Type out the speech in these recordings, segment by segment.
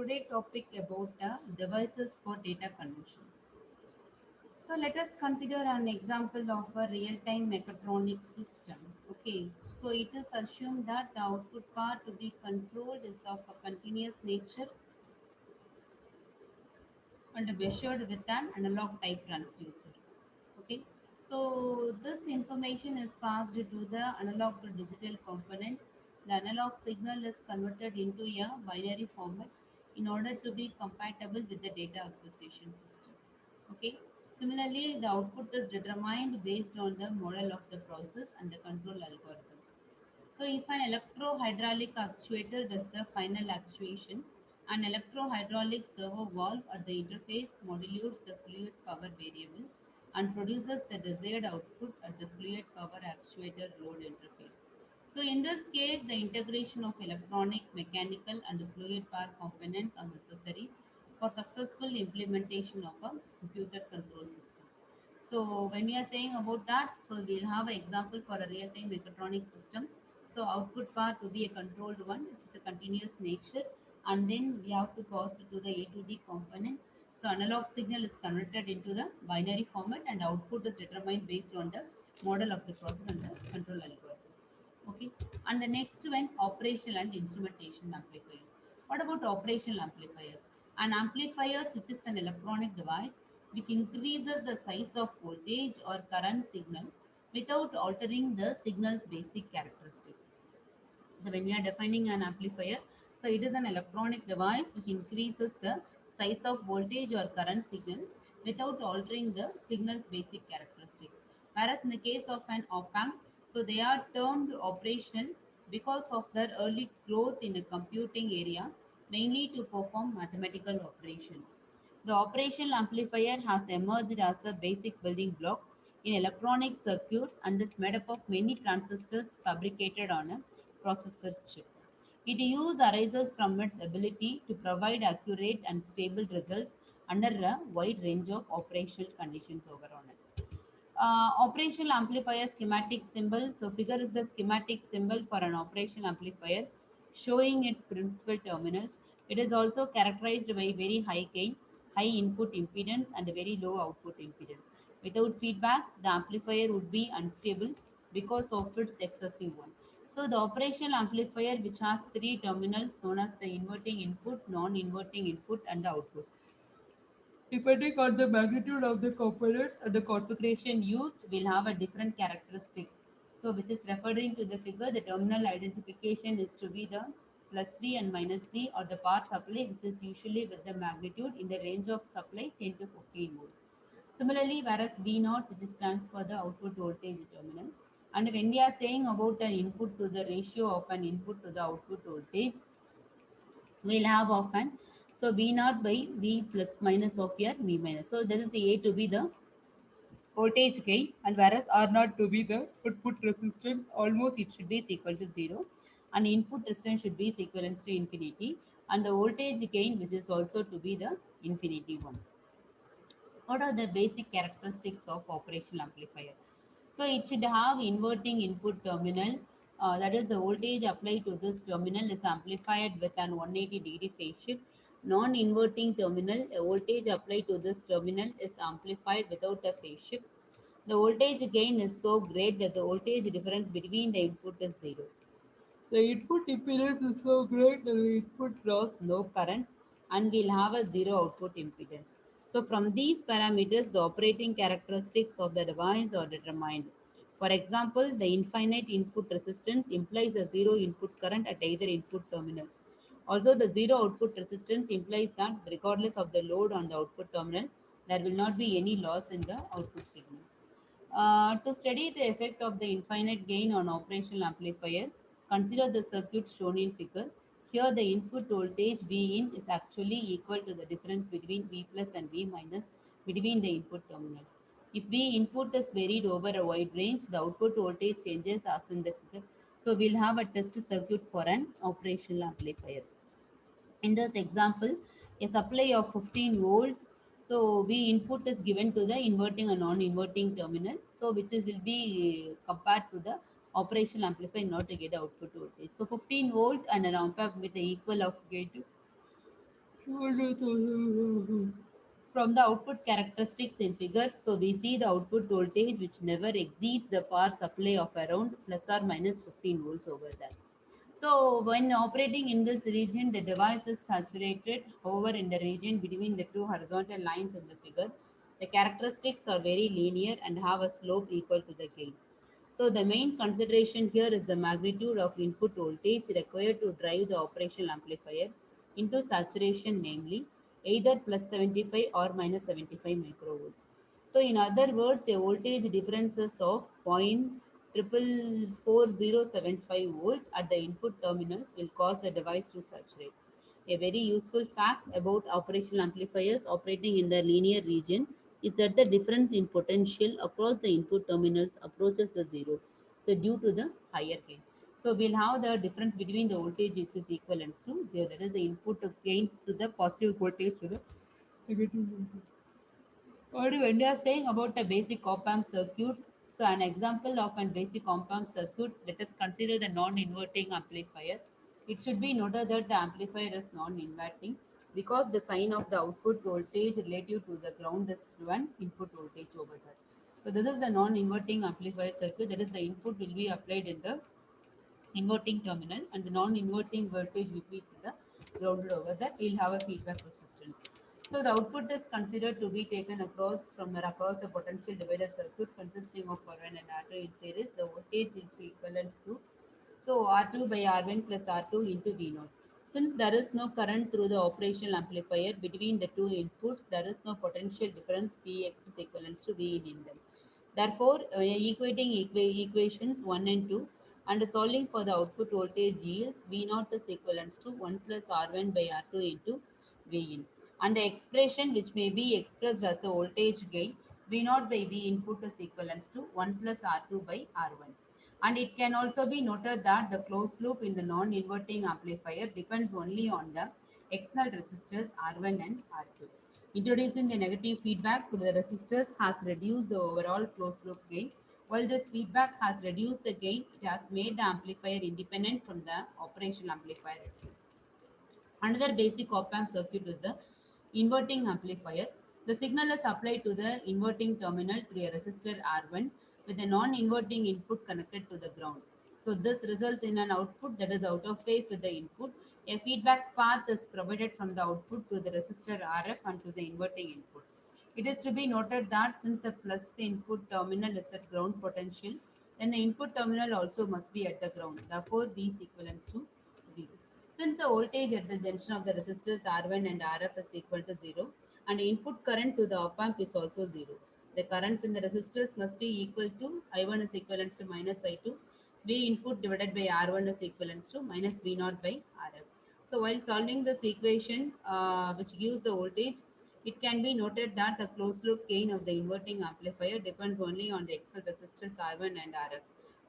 today topic about devices for data conversion. So let us consider an example of a real-time mechatronic system. Okay, so it is assumed that the output part to be controlled is of a continuous nature and measured with an analog type transducer. Okay, so this information is passed to the analog to digital component. The analog signal is converted into a binary format in order to be compatible with the data acquisition system. Okay, similarly the output is determined based on the model of the process and the control algorithm. So if an electro-hydraulic actuator does the final actuation, an electro-hydraulic servo valve at the interface modulates the fluid power variable and produces the desired output at the fluid power actuator load interface. So in this case, the integration of electronic, mechanical and fluid power components are necessary for successful implementation of a computer control system. So when we are saying about that, so we'll have an example for a real-time mechatronic system. So output part to be a controlled one, which is a continuous nature, and then we have to pass it to the A to D component. So analog signal is converted into the binary format, and output is determined based on the model of the process and the control algorithm. Okay, and the next one, operational and instrumentation amplifiers. What about operational amplifiers? An amplifier, which is an electronic device which increases the size of voltage or current signal without altering the signal's basic characteristics. So when we are defining an amplifier, so it is an electronic device which increases the size of voltage or current signal without altering the signal's basic characteristics. Whereas in the case of an op-amp, so they are termed operational because of their early growth in a computing area, mainly to perform mathematical operations. The operational amplifier has emerged as a basic building block in electronic circuits and is made up of many transistors fabricated on a processor chip. Its use arises from its ability to provide accurate and stable results under a wide range of operational conditions overall. Operational amplifier schematic symbol. So figure is the schematic symbol for an operational amplifier showing its principal terminals. It is also characterized by very high gain, high input impedance and very low output impedance. Without feedback, the amplifier would be unstable because of its excessive one. So the operational amplifier, which has three terminals known as the inverting input, non-inverting input and the output. Depending on the magnitude of the components and the configuration used, will have a different characteristics. So, which is referring to the figure, the terminal identification is to be the plus V and minus V or the power supply, which is usually with the magnitude in the range of supply 10 to 15 volts. Similarly, whereas V naught, which stands for the output voltage terminal, and when we are saying about an input to the ratio of an input to the output voltage, we'll have often so V naught by V plus minus of your V minus. So this is the A to be the voltage gain and whereas R naught to be the output resistance, almost it should be is equal to 0 and input resistance should be is equivalent to infinity and the voltage gain which is also to be the infinity one. What are the basic characteristics of operational amplifier? So it should have inverting input terminal. That is the voltage applied to this terminal is amplified with an 180-degree phase shift. Non-inverting terminal, a voltage applied to this terminal is amplified without a phase shift. The voltage gain is so great that the voltage difference between the input is zero. The input impedance is so great that the input draws no current and will have a zero output impedance. So from these parameters, the operating characteristics of the device are determined. For example, the infinite input resistance implies a zero input current at either input terminals. Also, the zero output resistance implies that regardless of the load on the output terminal, there will not be any loss in the output signal. To study the effect of the infinite gain on operational amplifier, consider the circuit shown in figure. Here the input voltage V in is actually equal to the difference between V plus and V minus between the input terminals. If V input is varied over a wide range, the output voltage changes as in the figure. So we'll have a test circuit for an operational amplifier. In this example, a supply of 15 volt. So V input is given to the inverting and non-inverting terminal. So which is will be compared to the operational amplifier in order to get the output voltage. So 15 volt and an amp amp with the equal of gain to From the output characteristics in figure, so we see the output voltage which never exceeds the power supply of around plus or minus 15 volts over there. So when operating in this region, the device is saturated. However, in the region between the two horizontal lines in the figure, the characteristics are very linear and have a slope equal to the gain. So the main consideration here is the magnitude of input voltage required to drive the operational amplifier into saturation, namely either plus 75 or minus 75 microvolts. So in other words, a voltage differences of 0.44075 volt at the input terminals will cause the device to saturate. A very useful fact about operational amplifiers operating in the linear region is that the difference in potential across the input terminals approaches the zero. So due to the higher gain. So we'll have the difference between the voltage is equivalent to zero. That is the input gain to the positive voltage to the negative voltage. What when we are saying about a basic op-amp circuits, so an example of a basic op-amp circuit, let us consider the non-inverting amplifier. It should be noted that the amplifier is non-inverting because the sign of the output voltage relative to the ground is one input voltage over that. So this is the non-inverting amplifier circuit. That is the input will be applied in the inverting terminal and the non-inverting voltage will be to the grounded over that. We'll have a feedback resistance. So the output is considered to be taken across a potential divider circuit consisting of R1 and R2 in series. The voltage is equivalent to so R2 by R1 plus R2 into V0. Since there is no current through the operational amplifier between the two inputs, there is no potential difference Px is equivalent to V in them. Therefore, equating equations 1 and 2 and solving for the output voltage yields V0 is equivalent to 1 plus R1 by R2 into V in. And the expression which may be expressed as a voltage gain V0 by V input is equivalent to 1 plus R2 by R1. And it can also be noted that the closed loop in the non-inverting amplifier depends only on the external resistors R1 and R2. Introducing the negative feedback to the resistors has reduced the overall closed loop gain. While this feedback has reduced the gain, it has made the amplifier independent from the operational amplifier itself. Another basic op-amp circuit is the inverting amplifier. The signal is applied to the inverting terminal through a resistor R1 with a non-inverting input connected to the ground. So this results in an output that is out of phase with the input. A feedback path is provided from the output to the resistor RF and to the inverting input. It is to be noted that since the plus input terminal is at ground potential, then the input terminal also must be at the ground. Therefore, V is equivalent to 0. Since the voltage at the junction of the resistors R1 and RF is equal to 0 and input current to the op amp is also 0, the currents in the resistors must be equal to I1 is equivalent to minus I2, V input divided by R1 is equivalent to minus V0 by RF. So while solving this equation which gives the voltage, it can be noted that the closed loop gain of the inverting amplifier depends only on the external resistors R1 and RF.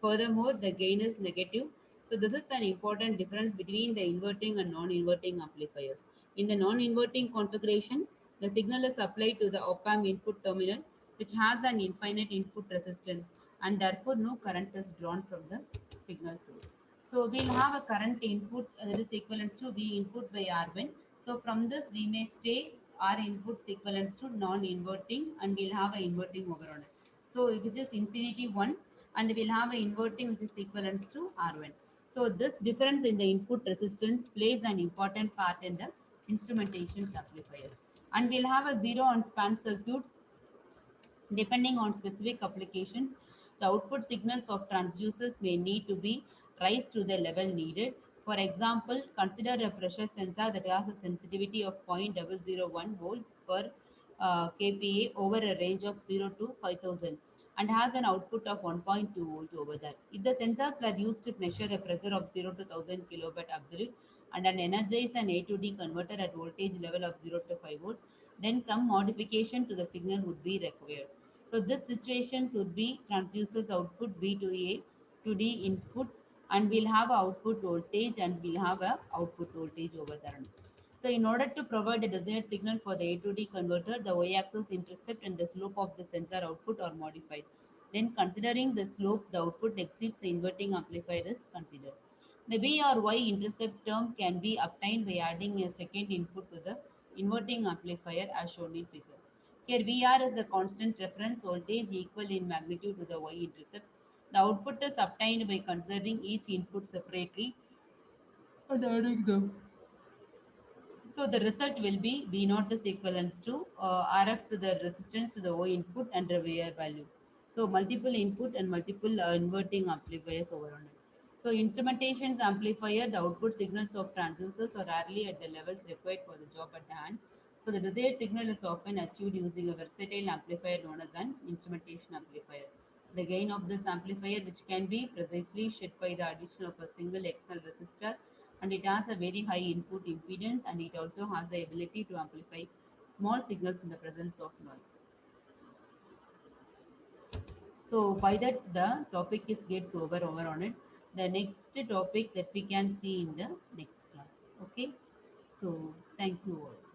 Furthermore, the gain is negative. So this is an important difference between the inverting and non-inverting amplifiers. In the non-inverting configuration, the signal is applied to the op-amp input terminal, which has an infinite input resistance, and therefore no current is drawn from the signal source. So we'll have a current input that is equivalent to V input by R1. So from this we may say R input is equivalent to non-inverting and we'll have an inverting over on it. So which is infinity 1 and we'll have an inverting which is equivalent to R1. So this difference in the input resistance plays an important part in the instrumentation amplifiers. And we'll have a zero on span circuits. Depending on specific applications, the output signals of transducers may need to be raised to the level needed. For example, consider a pressure sensor that has a sensitivity of 0.001 volt per kPa over a range of 0 to 5000 and has an output of 1.2 volt over that. If the sensors were used to measure a pressure of 0 to 1000 kilowatt absolute and an energize an A to D converter at voltage level of 0 to 5 volts, then some modification to the signal would be required. So this situations would be transducers output B to A to D input and we'll have a output voltage and we'll have a output voltage over there. So in order to provide a desired signal for the A to D converter, the y-axis intercept and the slope of the sensor output are modified. Then considering the slope, the output exceeds the inverting amplifier is considered. The V or Y intercept term can be obtained by adding a second input to the inverting amplifier as shown in figure. Here VR is a constant reference voltage equal in magnitude to the Y intercept. The output is obtained by considering each input separately and adding them. So the result will be V naught is equivalents to RF to the resistance to the O input and the VI value. So multiple input and multiple inverting amplifiers over on it. So instrumentation's amplifier, the output signals of transducers are rarely at the levels required for the job at hand. So the desired signal is often achieved using a versatile amplifier known as an instrumentation amplifier. The gain of this amplifier, which can be precisely shaped by the addition of a single external resistor, and it has a very high input impedance, and it also has the ability to amplify small signals in the presence of noise. So by that the topic is gets over on it. The next topic that we can see in the next class. Okay. So thank you all.